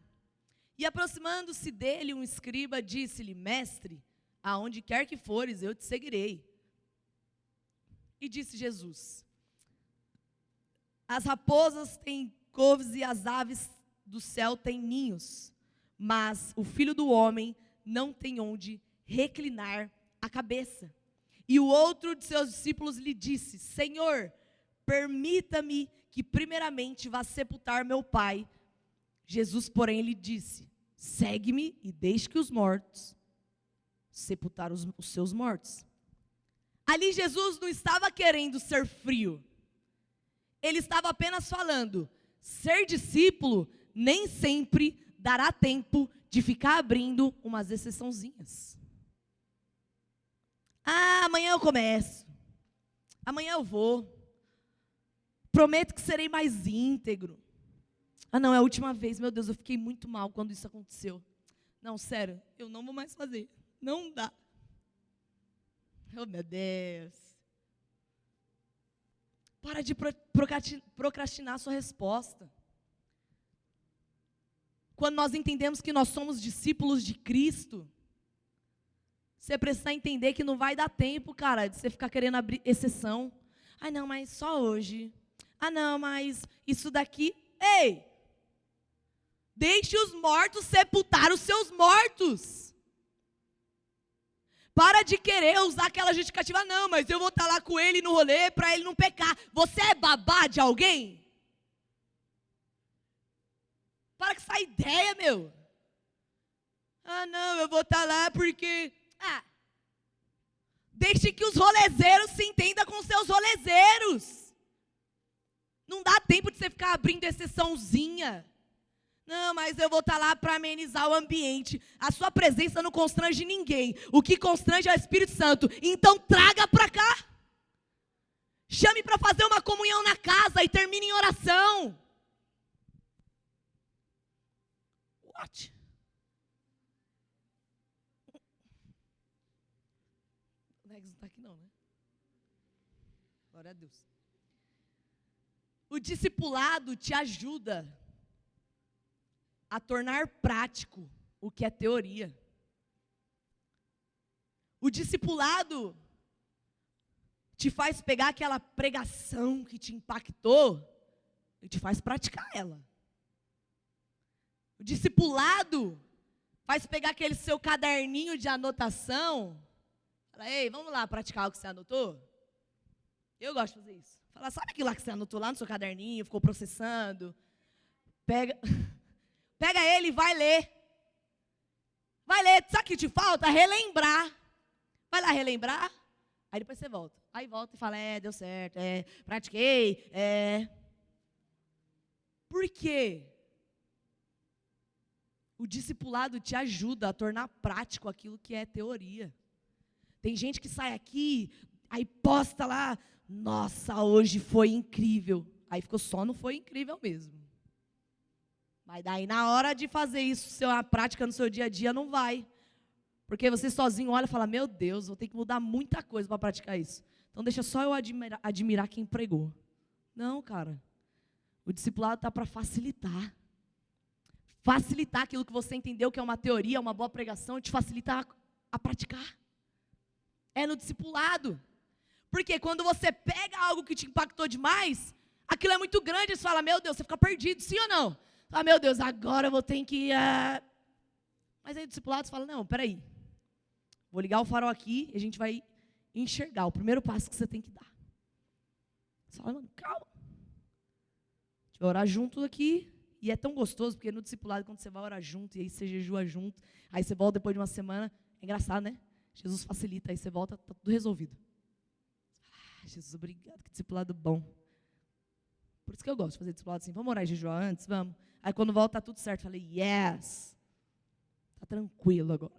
E aproximando-se dele, um escriba disse-lhe: Mestre, aonde quer que fores, eu te seguirei. E disse Jesus: As raposas têm couves e as aves do céu têm ninhos, mas o Filho do Homem não tem onde reclinar a cabeça. E o outro de seus discípulos lhe disse: Senhor, permita-me que primeiramente vá sepultar meu pai. Jesus, porém, lhe disse: Segue-me e deixe que os mortos sepultar os seus mortos. Ali Jesus não estava querendo ser frio. Ele estava apenas falando: ser discípulo nem sempre dará tempo de ficar abrindo umas exceçãozinhas. Amanhã eu começo. Amanhã eu vou. Prometo que serei mais íntegro. Não, é a última vez. Meu Deus, eu fiquei muito mal quando isso aconteceu. Não, sério, eu não vou mais fazer. Não dá. Oh, meu Deus. Para de procrastinar a sua resposta. Quando nós entendemos que nós somos discípulos de Cristo, você precisa entender que não vai dar tempo, cara, de você ficar querendo abrir exceção. Não, mas só hoje. Não, mas isso daqui. Ei! Deixe os mortos sepultar os seus mortos. Para de querer usar aquela justificativa. Não, mas eu vou estar lá com ele no rolê para ele não pecar. Você é babá de alguém? Para com essa ideia, meu. Não, eu vou estar lá porque... Deixe que os rolezeiros se entendam com seus rolezeiros. Não dá tempo de você ficar abrindo exceçãozinha. Não, mas eu vou estar lá para amenizar o ambiente. A sua presença não constrange ninguém. O que constrange é o Espírito Santo. Então traga para cá. Chame para fazer uma comunhão na casa e termine em oração. What? O Nex não está aqui não, né? Glória a Deus. O discipulado te ajuda a tornar prático o que é teoria. O discipulado te faz pegar aquela pregação que te impactou e te faz praticar ela. O discipulado faz pegar aquele seu caderninho de anotação. Fala, ei, vamos lá praticar o que você anotou? Eu gosto de fazer isso. Fala, sabe aquilo lá que você anotou lá no seu caderninho, ficou processando? Pega ele e vai ler. Vai ler, sabe o que te falta? Relembrar. Vai lá relembrar, aí depois você volta. Aí volta e fala, deu certo, pratiquei, Por quê? O discipulado te ajuda a tornar prático aquilo que é teoria. Tem gente que sai aqui, aí posta lá, nossa, hoje foi incrível. Aí ficou só no foi incrível mesmo. Mas daí na hora de fazer isso, a prática no seu dia a dia não vai. Porque você sozinho olha e fala, meu Deus, vou ter que mudar muita coisa para praticar isso. Então deixa só eu admirar quem pregou. Não, cara. O discipulado está para facilitar. Facilitar aquilo que você entendeu que é uma teoria, uma boa pregação, e te facilitar a praticar. É no discipulado. Porque quando você pega algo que te impactou demais, aquilo é muito grande, você fala, meu Deus, você fica perdido, sim ou não? Fala, meu Deus, agora eu vou ter que... Mas aí o discipulado fala, não, peraí. Vou ligar o farol aqui e a gente vai enxergar o primeiro passo que você tem que dar. Você fala, mano, calma. A gente vai orar junto aqui. E é tão gostoso, porque no discipulado, quando você vai orar junto, e aí você jejua junto, aí você volta depois de uma semana, é engraçado, né? Jesus facilita, aí você volta, tá tudo resolvido. Jesus, obrigado, que discipulado bom. Por isso que eu gosto de fazer discipulado assim, vamos orar e jejuar antes? Vamos. Aí quando volta, tá tudo certo. Falei, yes. Tá tranquilo agora.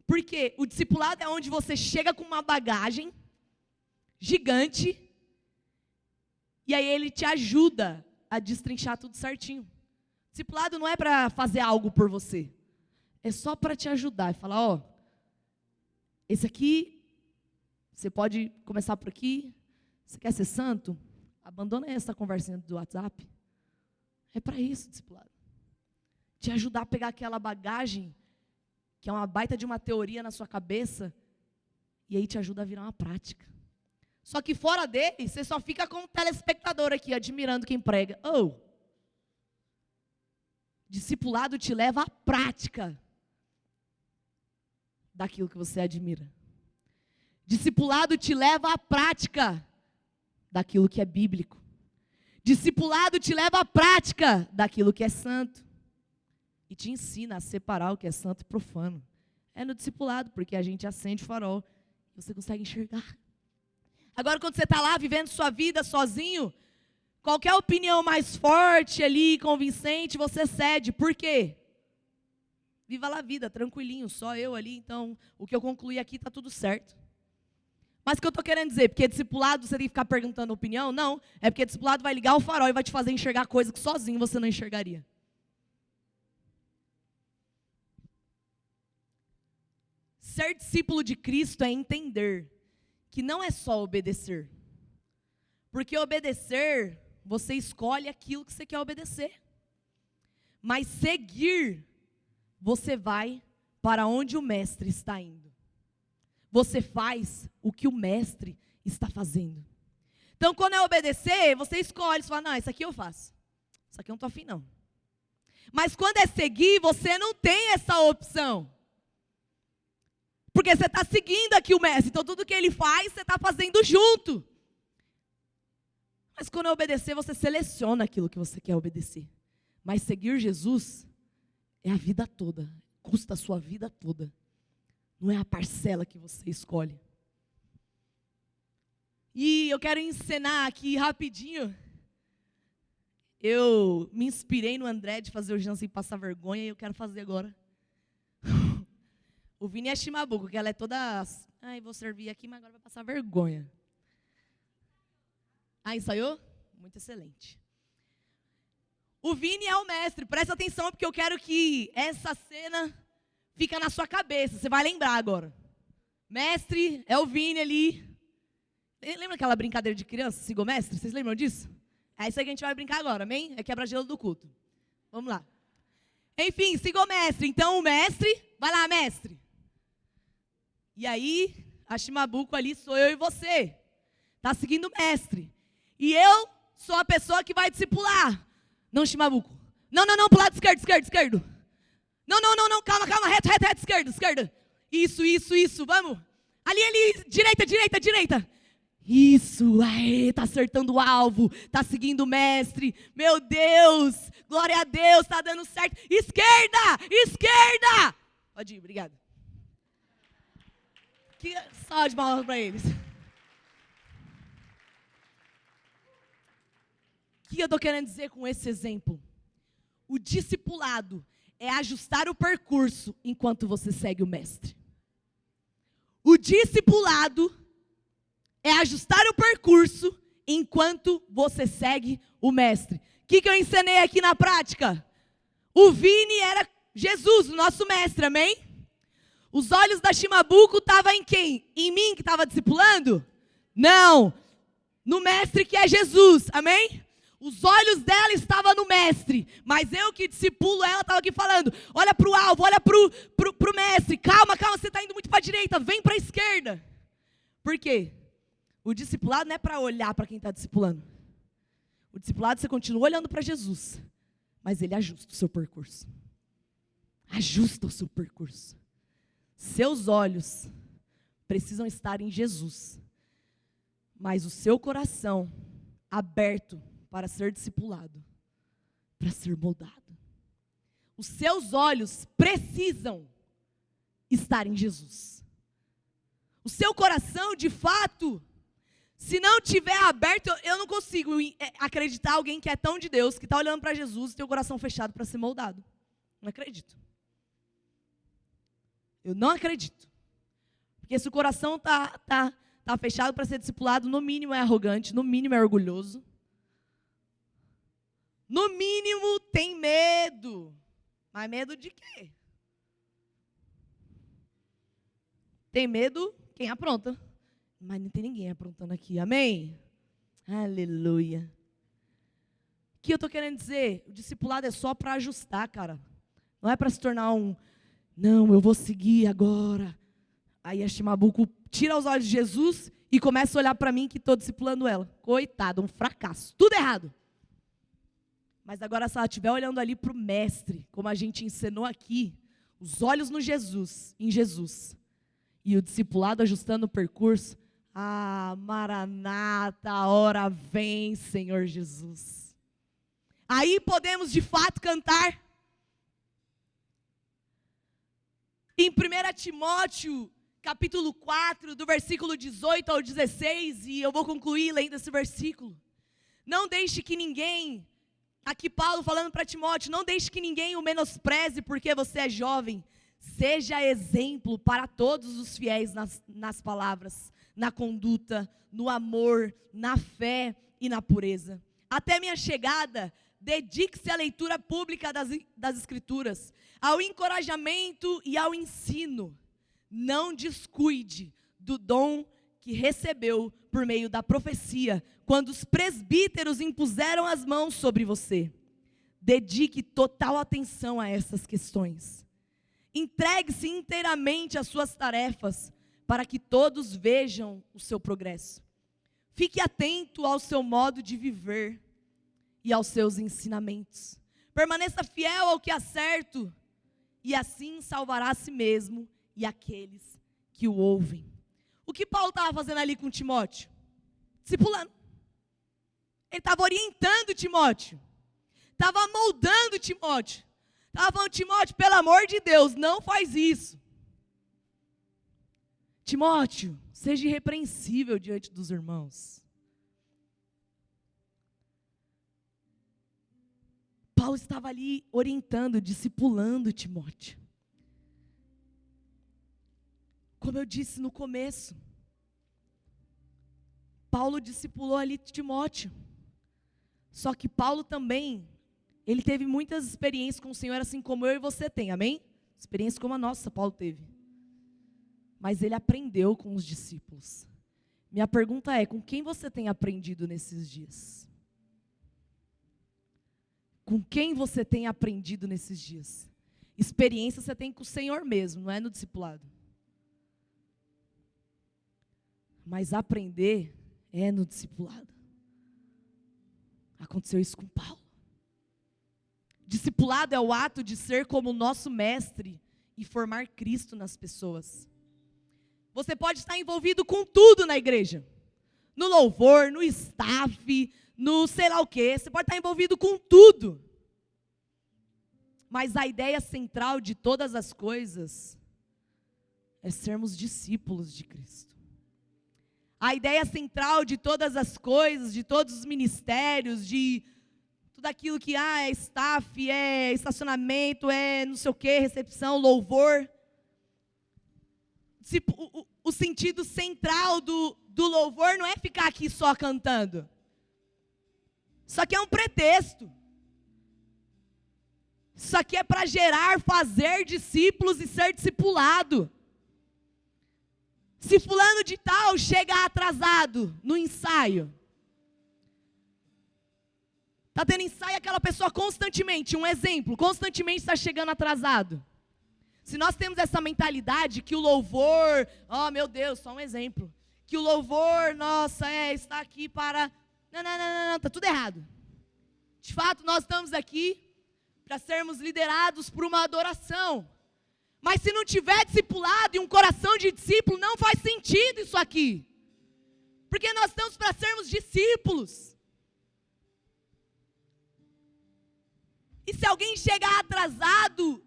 Porque o discipulado é onde você chega com uma bagagem gigante e aí ele te ajuda a destrinchar tudo certinho. Discipulado não é para fazer algo por você. É só para te ajudar e falar, esse aqui, você pode começar por aqui. Você quer ser santo? Abandona essa conversinha do WhatsApp. É para isso, discipulado. Te ajudar a pegar aquela bagagem que é uma baita de uma teoria na sua cabeça, e aí te ajuda a virar uma prática. Só que fora dele, você só fica como telespectador aqui, admirando quem prega. Discipulado te leva à prática daquilo que você admira. Discipulado te leva à prática daquilo que é bíblico. Discipulado te leva à prática daquilo que é santo. E te ensina a separar o que é santo e profano. É no discipulado, porque a gente acende o farol e você consegue enxergar. Agora, quando você está lá vivendo sua vida sozinho, qualquer opinião mais forte ali, convincente, você cede. Por quê? Viva lá a vida, tranquilinho, só eu ali, então o que eu concluí aqui está tudo certo. Mas o que eu estou querendo dizer? Porque discipulado você tem que ficar perguntando opinião? Não, é porque discipulado vai ligar o farol e vai te fazer enxergar coisas que sozinho você não enxergaria. Ser discípulo de Cristo é entender que não é só obedecer. Porque obedecer, você escolhe aquilo que você quer obedecer. Mas seguir, você vai para onde o mestre está indo. Você faz o que o mestre está fazendo. Então, quando é obedecer, você escolhe, você fala, não, isso aqui eu faço. Isso aqui eu não estou afim, não. Mas quando é seguir, você não tem essa opção. Porque você está seguindo aqui o mestre, então tudo que ele faz, você está fazendo junto. Mas quando é obedecer, você seleciona aquilo que você quer obedecer. Mas seguir Jesus é a vida toda, custa a sua vida toda. Não é a parcela que você escolhe. E eu quero encenar aqui rapidinho. Eu me inspirei no André de fazer o Jansen passar vergonha e eu quero fazer agora. O Vini é chimabuco, que ela é toda... vou servir aqui, mas agora vai passar vergonha. Ensaiou? Muito excelente. O Vini é o mestre, presta atenção, porque eu quero que essa cena fique na sua cabeça. Você vai lembrar agora. Mestre é o Vini ali. Lembra aquela brincadeira de criança, siga o mestre? Vocês lembram disso? É isso aí que a gente vai brincar agora, amém? É quebra-gelo do culto. Vamos lá. Enfim, siga o mestre. Então o mestre, vai lá, mestre. E aí, a Shimabuco ali sou eu e você. Está seguindo o mestre. E eu sou a pessoa que vai discipular. Não, Shimabuco. Não, pro lado esquerdo. Não, calma, reto, esquerda. Isso, vamos. Ali, direita. Isso, aê, tá acertando o alvo, tá seguindo o mestre. Meu Deus, glória a Deus, tá dando certo. Esquerda. Pode ir, obrigado. Que salve de palmas para eles. O que eu estou querendo dizer com esse exemplo? O discipulado é ajustar o percurso enquanto você segue o mestre. O discipulado é ajustar o percurso enquanto você segue o mestre. O que eu ensinei aqui na prática? O Vini era Jesus, o nosso mestre, amém? Os olhos da Shimabuco estavam em quem? Em mim que estava discipulando? Não, no mestre que é Jesus, amém? Os olhos dela estavam no mestre, mas eu que discipulo ela estava aqui falando, olha para o alvo, olha para o mestre, calma, você está indo muito para a direita, vem para a esquerda. Por quê? O discipulado não é para olhar para quem está discipulando. O discipulado você continua olhando para Jesus, mas ele ajusta o seu percurso. Ajusta o seu percurso. Seus olhos precisam estar em Jesus, mas o seu coração aberto para ser discipulado, para ser moldado. Os seus olhos precisam estar em Jesus. O seu coração, de fato, se não estiver aberto, eu não consigo acreditar alguém que é tão de Deus, que está olhando para Jesus e tem o coração fechado para ser moldado. Não acredito. Eu não acredito. Porque se o coração tá fechado para ser discipulado, no mínimo é arrogante, no mínimo é orgulhoso. No mínimo tem medo. Mas medo de quê? Tem medo quem apronta. Mas não tem ninguém aprontando aqui, amém? Aleluia. O que eu estou querendo dizer? O discipulado é só para ajustar, cara. Não é para se tornar não, eu vou seguir agora. Aí a Shimabuco tira os olhos de Jesus e começa a olhar para mim que estou discipulando ela. Coitada, um fracasso. Tudo errado. Mas agora se ela estiver olhando ali para o mestre, como a gente ensinou aqui, os olhos no Jesus, em Jesus, e o discipulado ajustando o percurso, Maranata, a hora vem, Senhor Jesus. Aí podemos de fato cantar. Em 1 Timóteo, capítulo 4, do versículo 18 ao 16, e eu vou concluir lendo esse versículo. Não deixe que ninguém, aqui Paulo falando para Timóteo, não deixe que ninguém o menospreze porque você é jovem. Seja exemplo para todos os fiéis nas palavras, na conduta, no amor, na fé e na pureza. Até minha chegada, dedique-se à leitura pública das Escrituras, ao encorajamento e ao ensino. Não descuide do dom que recebeu por meio da profecia, quando os presbíteros impuseram as mãos sobre você. Dedique total atenção a essas questões. Entregue-se inteiramente às suas tarefas, para que todos vejam o seu progresso. Fique atento ao seu modo de viver e aos seus ensinamentos. Permaneça fiel ao que é certo, e assim salvará a si mesmo e aqueles que o ouvem. O que Paulo estava fazendo ali com Timóteo? Discipulando. Ele estava orientando Timóteo. Estava moldando Timóteo. Estava falando, Timóteo, pelo amor de Deus, não faz isso. Timóteo, seja irrepreensível diante dos irmãos. Paulo estava ali orientando, discipulando Timóteo. Como eu disse no começo, Paulo discipulou ali Timóteo. Só que Paulo também, ele teve muitas experiências com o Senhor, assim como eu e você tem, amém? Experiência como a nossa, Paulo teve. Mas ele aprendeu com os discípulos. Minha pergunta é, com quem você tem aprendido nesses dias? Com quem você tem aprendido nesses dias? Experiência você tem com o Senhor mesmo, não é no discipulado. Mas aprender é no discipulado. Aconteceu isso com Paulo. Discipulado é o ato de ser como o nosso mestre e formar Cristo nas pessoas. Você pode estar envolvido com tudo na igreja. No louvor, no staff, no sei lá o quê. Você pode estar envolvido com tudo. Mas a ideia central de todas as coisas é sermos discípulos de Cristo. A ideia central de todas as coisas, de todos os ministérios, de tudo aquilo que é staff, é estacionamento, é não sei o quê, recepção, louvor. O sentido central do louvor não é ficar aqui só cantando. Isso aqui é um pretexto. Isso aqui é para gerar, fazer discípulos e ser discipulado. Se fulano de tal chega atrasado no ensaio, está tendo ensaio, aquela pessoa constantemente, um exemplo, constantemente está chegando atrasado. Se nós temos essa mentalidade que o louvor, oh meu Deus, só um exemplo, que o louvor, nossa, está aqui para, não, está tudo errado. De fato, nós estamos aqui para sermos liderados por uma adoração. Mas se não tiver discipulado e um coração de discípulo, não faz sentido isso aqui. Porque nós estamos para sermos discípulos. E se alguém chegar atrasado,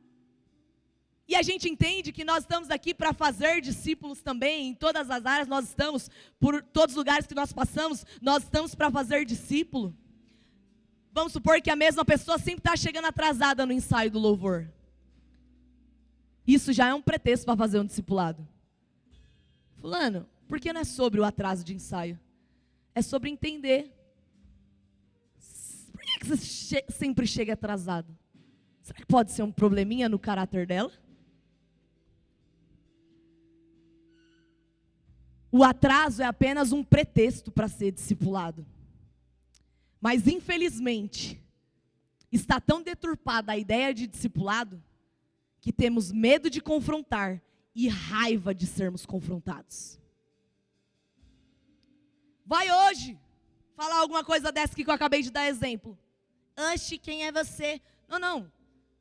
e a gente entende que nós estamos aqui para fazer discípulos também, em todas as áreas nós estamos, por todos os lugares que nós passamos, nós estamos para fazer discípulo. Vamos supor que a mesma pessoa sempre está chegando atrasada no ensaio do louvor. Isso já é um pretexto para fazer um discipulado. Fulano, porque não é sobre o atraso de ensaio? É sobre entender. Por que você sempre chega atrasado? Será que pode ser um probleminha no caráter dela? O atraso é apenas um pretexto para ser discipulado. Mas infelizmente, está tão deturpada a ideia de discipulado, que temos medo de confrontar e raiva de sermos confrontados. Vai hoje falar alguma coisa dessa que eu acabei de dar exemplo. Anche, quem é você? Não.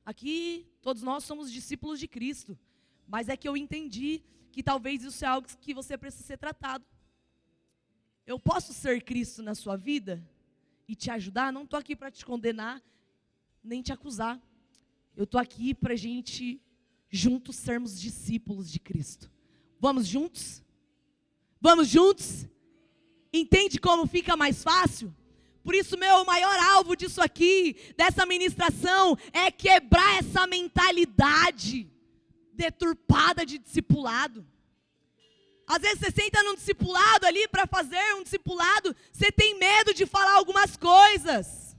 Aqui todos nós somos discípulos de Cristo. Mas é que eu entendi que talvez isso é algo que você precisa ser tratado. Eu posso ser Cristo na sua vida e te ajudar? Não estou aqui para te condenar, nem te acusar. Eu estou aqui para a gente, juntos, sermos discípulos de Cristo. Vamos juntos? Vamos juntos? Entende como fica mais fácil? Por isso, meu maior alvo disso aqui, dessa ministração, é quebrar essa mentalidade deturpada de discipulado. Às vezes você senta num discipulado ali para fazer um discipulado, você tem medo de falar algumas coisas.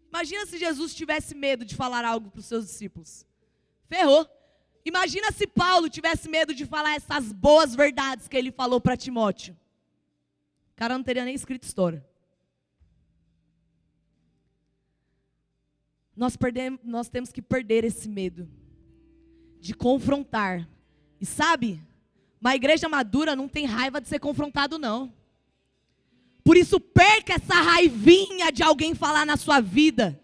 Imagina se Jesus tivesse medo de falar algo para os seus discípulos. Ferrou. Imagina se Paulo tivesse medo de falar essas boas verdades que ele falou para Timóteo. O cara não teria nem escrito história. Nós temos que perder esse medo de confrontar. E sabe, uma igreja madura não tem raiva de ser confrontado, não. Por isso, perca essa raivinha de alguém falar na sua vida.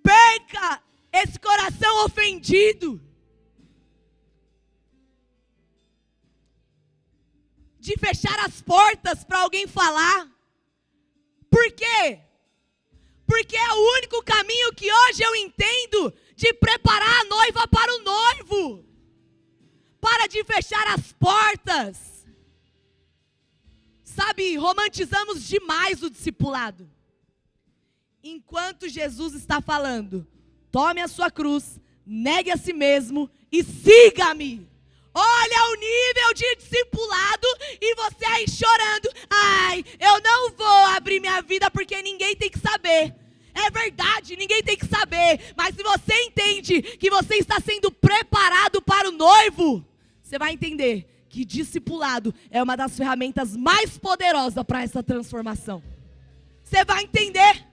Perca esse coração ofendido de fechar as portas para alguém falar. Por quê? Porque é o único caminho que hoje eu entendo de preparar a noiva para o noivo. Para de fechar as portas. Sabe, romantizamos demais o discipulado. Enquanto Jesus está falando, tome a sua cruz, negue a si mesmo e siga-me. Olha o nível de discipulado e você aí chorando. Ai, eu não vou abrir minha vida porque ninguém tem que saber. É verdade, ninguém tem que saber. Mas se você entende que você está sendo preparado para o noivo, você vai entender que discipulado é uma das ferramentas mais poderosas para essa transformação. Você vai entender.